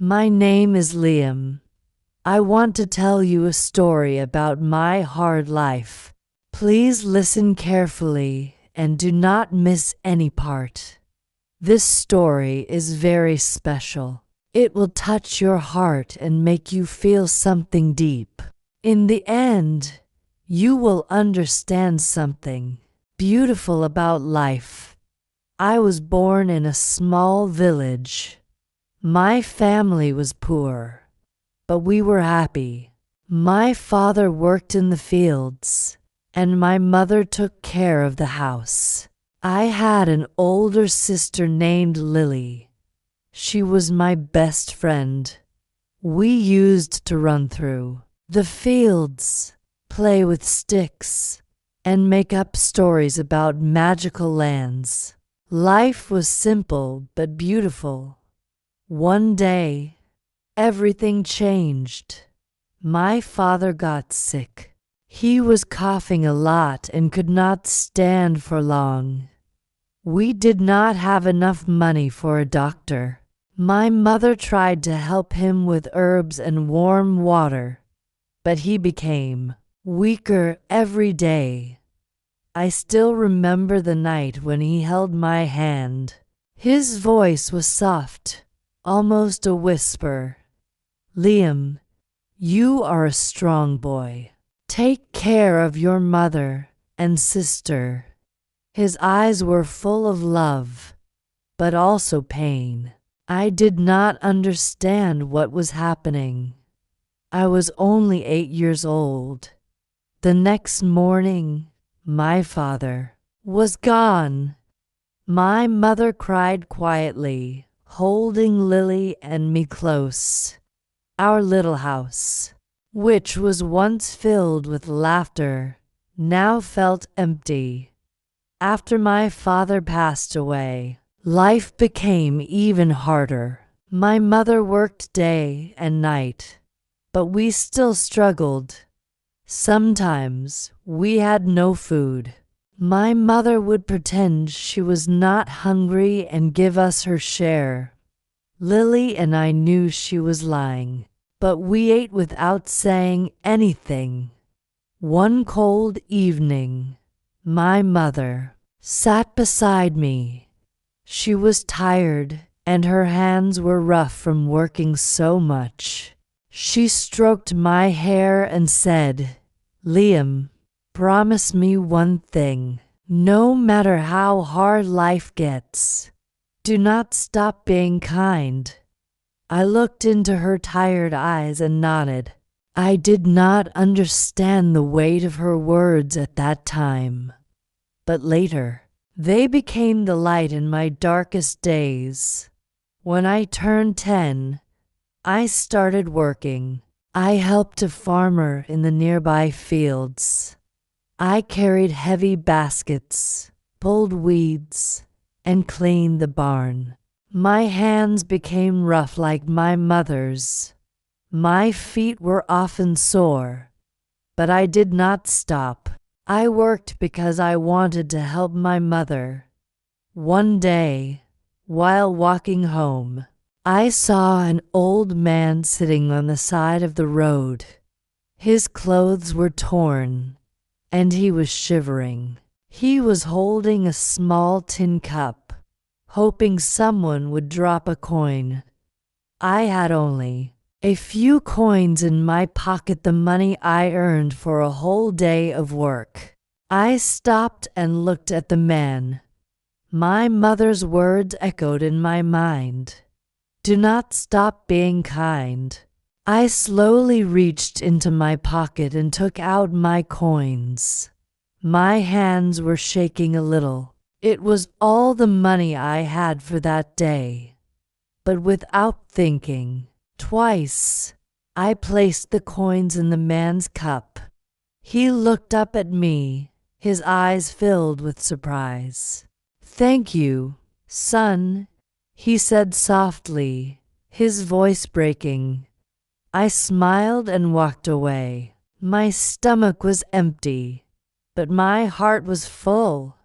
My name is Liam. I want to tell you a story about my hard life. Please listen carefully and do not miss any part. This story is very special. It will touch your heart and make you feel something deep. In the end, you will understand something beautiful about life. I was born in a small village. My family was poor, but we were happy. My father worked in the fields, and my mother took care of the house. I had an older sister named Lily. She was my best friend. We used to run through the fields, play with sticks, and make up stories about magical lands. Life was simple but beautiful. One day, everything changed. My father got sick. He was coughing a lot and could not stand for long. We did not have enough money for a doctor. My mother tried to help him with herbs and warm water, but he became weaker every day. I still remember the night when he held my hand. His voice was soft, almost a whisper. Liam, you are a strong boy. Take care of your mother and sister. His eyes were full of love, but also pain. I did not understand what was happening. I was only 8 years old. The next morning, my father was gone. My mother cried quietly, holding Lily and me close. Our little house, which was once filled with laughter, now felt empty. After my father passed away, life became even harder. My mother worked day and night, but we still struggled. Sometimes we had no food. My mother would pretend she was not hungry and give us her share. Lily and I knew she was lying, but we ate without saying anything. One cold evening, my mother sat beside me. She was tired and her hands were rough from working so much. She stroked my hair and said, Liam, promise me one thing. No matter how hard life gets, do not stop being kind. I looked into her tired eyes and nodded. I did not understand the weight of her words at that time, but later, they became the light in my darkest days. When I turned 10, I started working. I helped a farmer in the nearby fields. I carried heavy baskets, pulled weeds, and cleaned the barn. My hands became rough like my mother's. My feet were often sore, but I did not stop. I worked because I wanted to help my mother. One day, while walking home, I saw an old man sitting on the side of the road. His clothes were torn, and he was shivering. He was holding a small tin cup, hoping someone would drop a coin. I had only a few coins in my pocket, the money I earned for a whole day of work. I stopped and looked at the man. My mother's words echoed in my mind. Do not stop being kind. I slowly reached into my pocket and took out my coins. My hands were shaking a little. It was all the money I had for that day. But without thinking twice, I placed the coins in the man's cup. He looked up at me, his eyes filled with surprise. Thank you, son, he said softly, his voice breaking. I smiled and walked away. My stomach was empty, but my heart was full.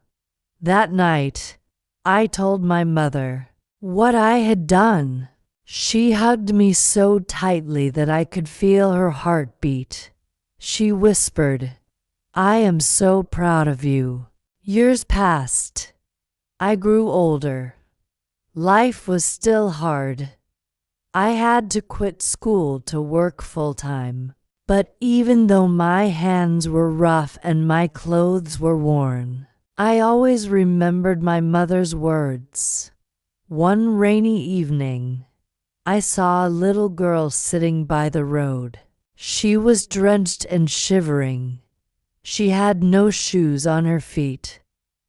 That night, I told my mother what I had done. She hugged me so tightly that I could feel her heartbeat. She whispered, "I am so proud of you." Years passed. I grew older. Life was still hard. I had to quit school to work full-time. But even though my hands were rough and my clothes were worn, I always remembered my mother's words. One rainy evening, I saw a little girl sitting by the road. She was drenched and shivering. She had no shoes on her feet.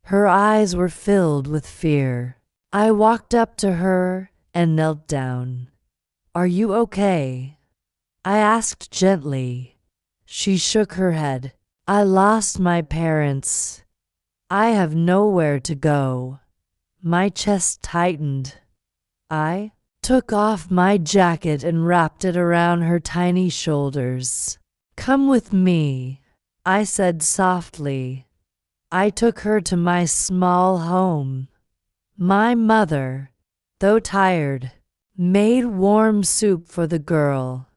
Her eyes were filled with fear. I walked up to her and knelt down. "Are you okay?" I asked gently. She shook her head. "I lost my parents. I have nowhere to go." My chest tightened. I took off my jacket and wrapped it around her tiny shoulders. "Come with me," I said softly. I took her to my small home. My mother, though tired, made warm soup for the girl.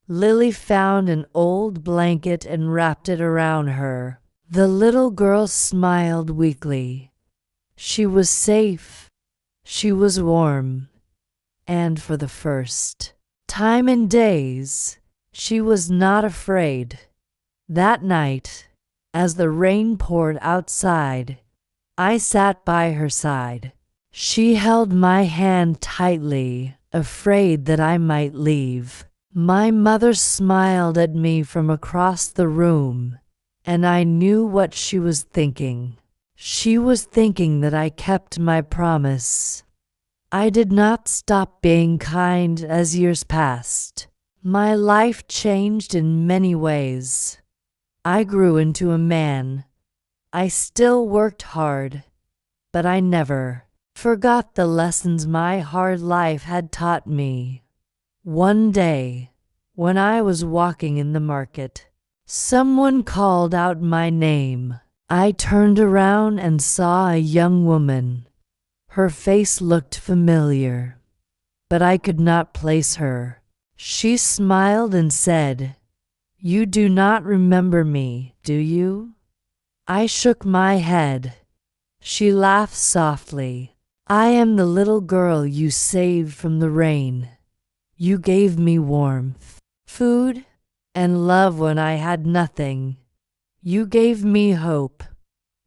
Lily found an old blanket and wrapped it around her. The little girl smiled weakly. She was safe. She was warm. And for the first time in days, she was not afraid. That night, as the rain poured outside, I sat by her side. She held my hand tightly, afraid that I might leave. My mother smiled at me from across the room, and I knew what she was thinking. She was thinking that I kept my promise. I did not stop being kind as years passed. My life changed in many ways. I grew into a man. I still worked hard, but I never forgot the lessons my hard life had taught me. One day, when I was walking in the market, someone called out my name. I turned around and saw a young woman. Her face looked familiar, but I could not place her. She smiled and said, "You do not remember me, do you?" I shook my head. She laughed softly. "I am the little girl you saved from the rain. You gave me warmth, food, and love when I had nothing. You gave me hope."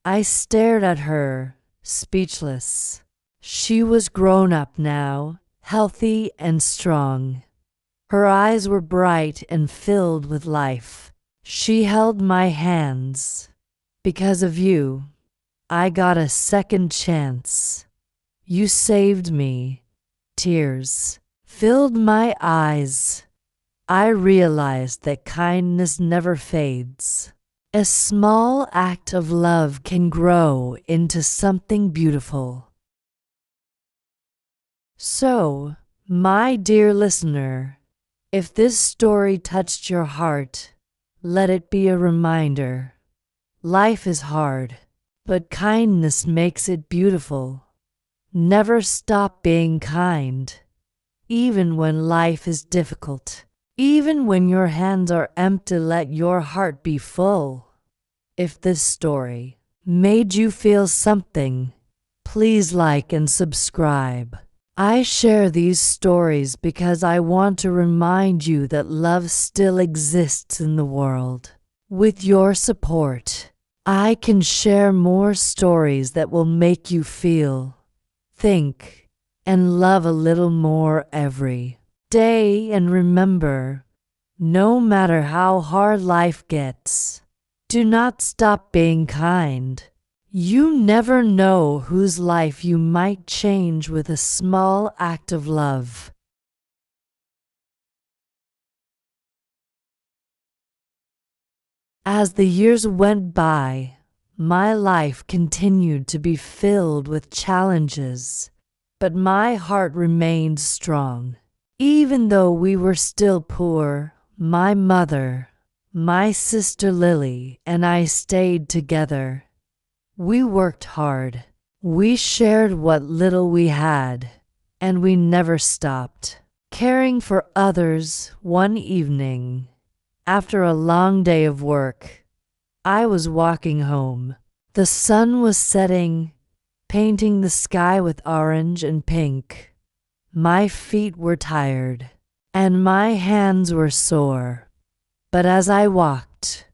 I stared at her, speechless. She was grown up now, healthy and strong. Her eyes were bright and filled with life. She held my hands. "Because of you, I got a second chance. You saved me." Tears filled my eyes. I realized that kindness never fades. A small act of love can grow into something beautiful. So, my dear listener, if this story touched your heart, let it be a reminder. Life is hard, but kindness makes it beautiful. Never stop being kind, even when life is difficult. Even when your hands are empty, let your heart be full. If this story made you feel something, please like and subscribe. I share these stories because I want to remind you that love still exists in the world. With your support, I can share more stories that will make you feel, think, and love a little more every day. And remember, no matter how hard life gets, do not stop being kind. You never know whose life you might change with a small act of love. As the years went by, my life continued to be filled with challenges, but my heart remained strong. Even though we were still poor, my mother, my sister Lily, and I stayed together. We worked hard. We shared what little we had, and we never stopped. caring for others. One evening, after a long day of work, I was walking home. The sun was setting, painting the sky with orange and pink. My feet were tired, and my hands were sore. But as I walked,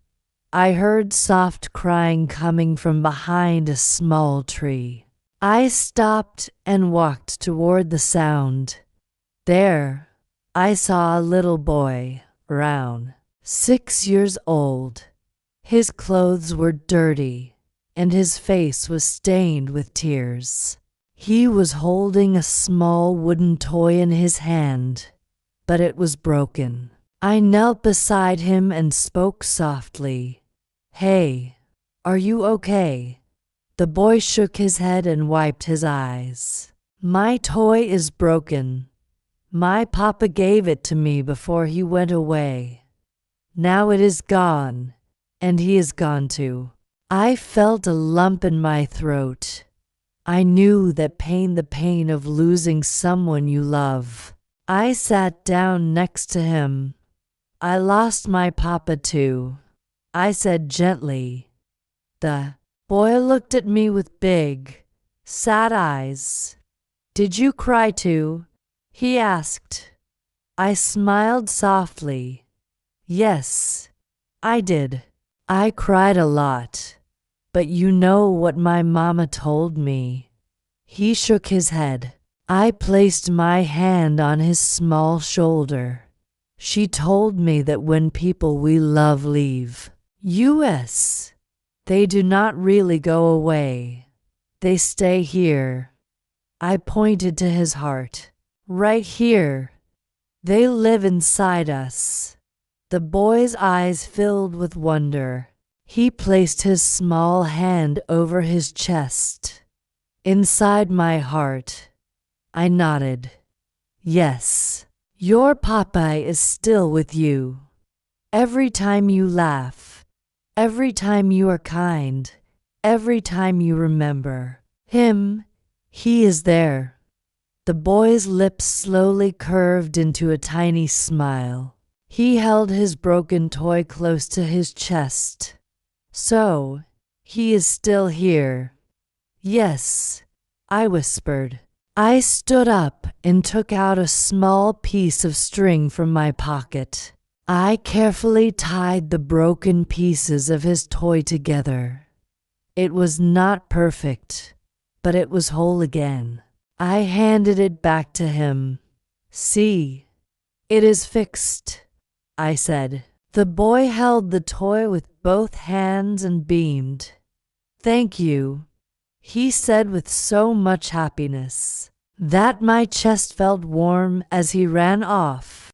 I heard soft crying coming from behind a small tree. I stopped and walked toward the sound. There, I saw a little boy, around 6 years old. His clothes were dirty, and his face was stained with tears. He was holding a small wooden toy in his hand, but it was broken. I knelt beside him and spoke softly. "Hey, are you okay?" The boy shook his head and wiped his eyes. "My toy is broken. My papa gave it to me before he went away. Now it is gone, and he is gone too." I felt a lump in my throat. I knew the pain of losing someone you love. I sat down next to him. "I lost my papa too," I said gently. The boy looked at me with big, sad eyes. "Did you cry too?" he asked. I smiled softly. "Yes, I did. I cried a lot. But you know what my mama told me." He shook his head. I placed my hand on his small shoulder. "She told me that when people we love leave us, they do not really go away. They stay here." I pointed to his heart. "Right here. They live inside us." The boy's eyes filled with wonder. He placed his small hand over his chest. Inside my heart, I nodded. "Yes, your papa is still with you. Every time you laugh, every time you are kind, every time you remember him, he is there." The boy's lips slowly curved into a tiny smile. He held his broken toy close to his chest. "So, he is still here." "Yes," I whispered. I stood up and took out a small piece of string from my pocket. I carefully tied the broken pieces of his toy together. It was not perfect, but it was whole again. I handed it back to him. "See, it is fixed," I said. The boy held the toy with both hands and beamed. "Thank you," he said with so much happiness that my chest felt warm as he ran off.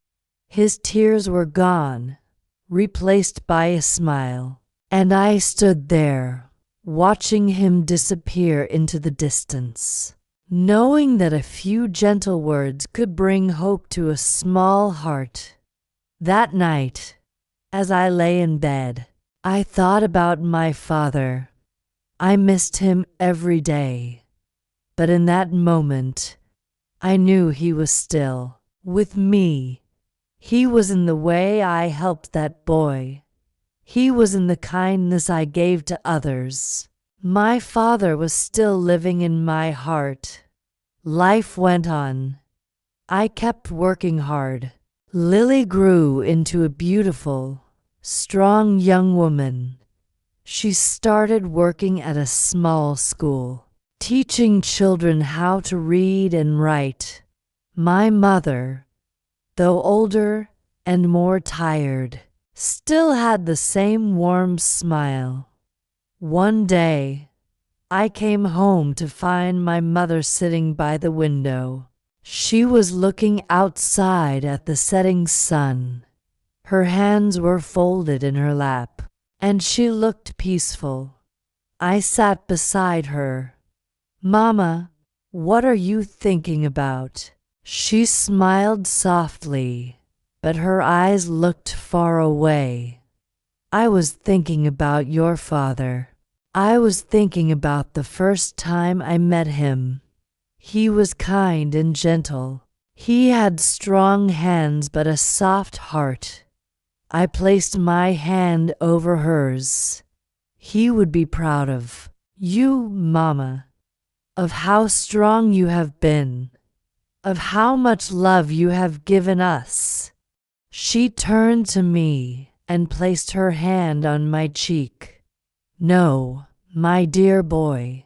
His tears were gone, replaced by a smile, and I stood there, watching him disappear into the distance, knowing that a few gentle words could bring hope to a small heart. That night, as I lay in bed, I thought about my father. I missed him every day, but in that moment, I knew he was still with me. He was in the way I helped that boy. He was in the kindness I gave to others. My father was still living in my heart. Life went on. I kept working hard. Lily grew into a beautiful, strong young woman. She started working at a small school, teaching children how to read and write. My mother, though older and more tired, still had the same warm smile. One day, I came home to find my mother sitting by the window. She was looking outside at the setting sun. Her hands were folded in her lap, and she looked peaceful. I sat beside her. "Mama, what are you thinking about?" She smiled softly, but her eyes looked far away. "I was thinking about your father. I was thinking about the first time I met him. He was kind and gentle. He had strong hands but a soft heart. I placed my hand over hers. He would be proud of you, Mama, of how strong you have been, of how much love you have given us. She turned to me and placed her hand on my cheek. No, my dear boy,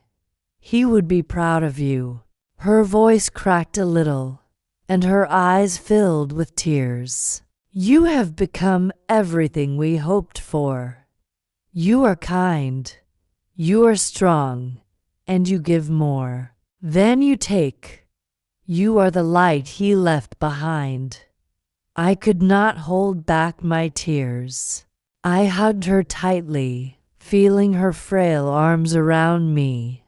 he would be proud of you. Her voice cracked a little, and her eyes filled with tears. You have become everything we hoped for. You are kind, you are strong, and you give more than you take. You are the light he left behind. I could not hold back my tears. I hugged her tightly, feeling her frail arms around me.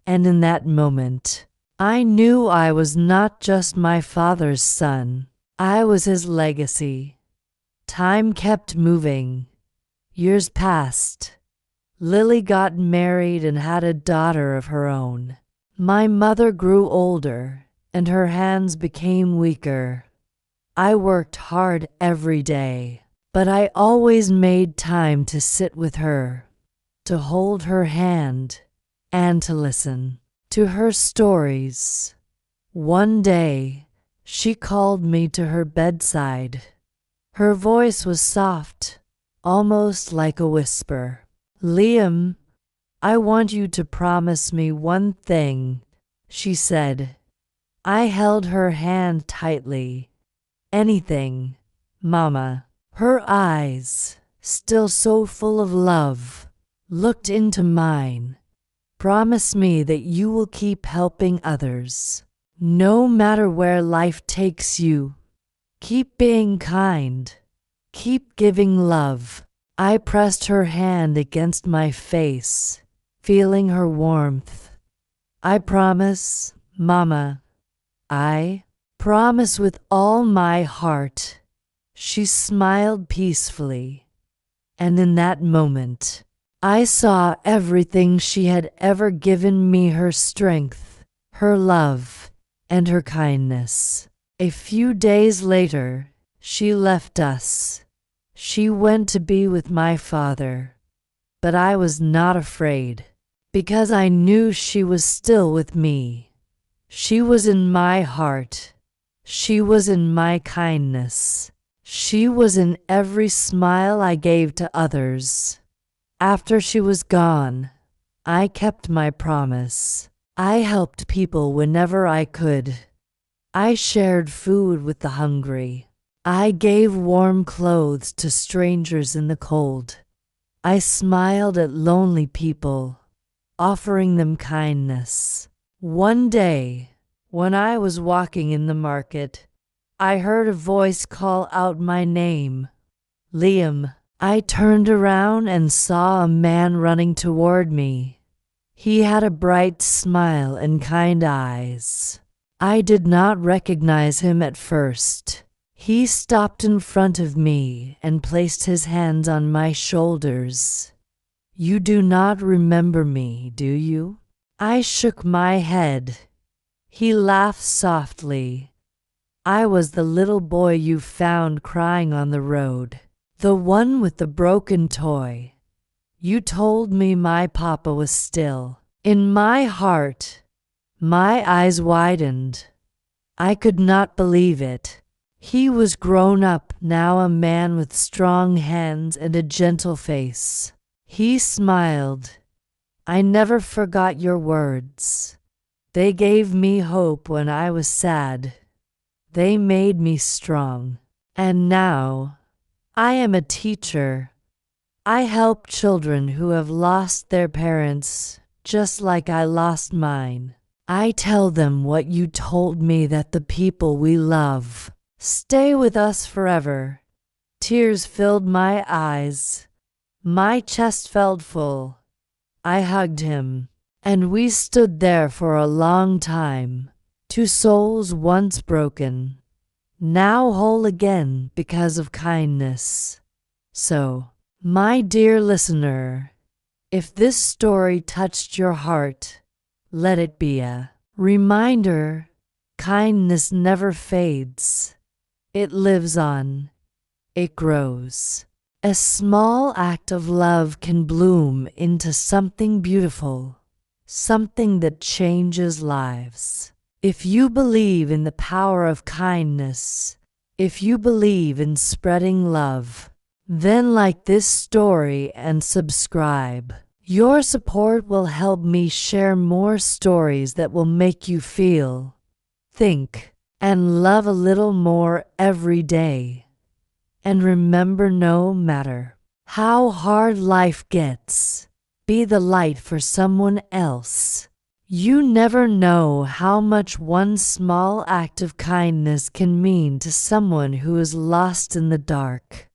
And in that moment, I knew I was not just my father's son. I was his legacy. Time kept moving. Years passed. Lily got married and had a daughter of her own. My mother grew older, and her hands became weaker. I worked hard every day, but I always made time to sit with her, to hold her hand, and to listen to her stories. One day, she called me to her bedside. Her voice was soft, almost like a whisper. Liam, I want you to promise me one thing, she said. I held her hand tightly. Anything, Mama. Her eyes, still so full of love, looked into mine. Promise me that you will keep helping others, no matter where life takes you. Keep being kind. Keep giving love. I pressed her hand against my face, feeling her warmth. I promise, Mama. I promise with all my heart. She smiled peacefully, and in that moment, I saw everything she had ever given me: her strength, her love, and her kindness. A few days later, she left us. She went to be with my father, but I was not afraid, because I knew she was still with me. She was in my heart. She was in my kindness. She was in every smile I gave to others. After she was gone, I kept my promise. I helped people whenever I could. I shared food with the hungry. I gave warm clothes to strangers in the cold. I smiled at lonely people, offering them kindness. One day, when I was walking in the market, I heard a voice call out my name. Liam. I turned around and saw a man running toward me. He had a bright smile and kind eyes. I did not recognize him at first. He stopped in front of me and placed his hands on my shoulders. You do not remember me, do you? I shook my head. He laughed softly. I was the little boy you found crying on the road, the one with the broken toy. You told me my papa was still in my heart. My eyes widened. I could not believe it. He was grown up now, a man with strong hands and a gentle face. He smiled. I never forgot your words. They gave me hope when I was sad. They made me strong. And now, I am a teacher. I help children who have lost their parents, just like I lost mine. I tell them what you told me, that the people we love stay with us forever. Tears filled my eyes. My chest felt full. I hugged him, and we stood there for a long time. Two souls once broken, now whole again because of kindness. So, my dear listener, if this story touched your heart, let it be a reminder. Kindness never fades. It lives on. It grows. A small act of love can bloom into something beautiful, something that changes lives. If you believe in the power of kindness, if you believe in spreading love, then like this story and subscribe. Your support will help me share more stories that will make you feel, think, and love a little more every day. And remember, no matter how hard life gets, be the light for someone else. You never know how much one small act of kindness can mean to someone who is lost in the dark.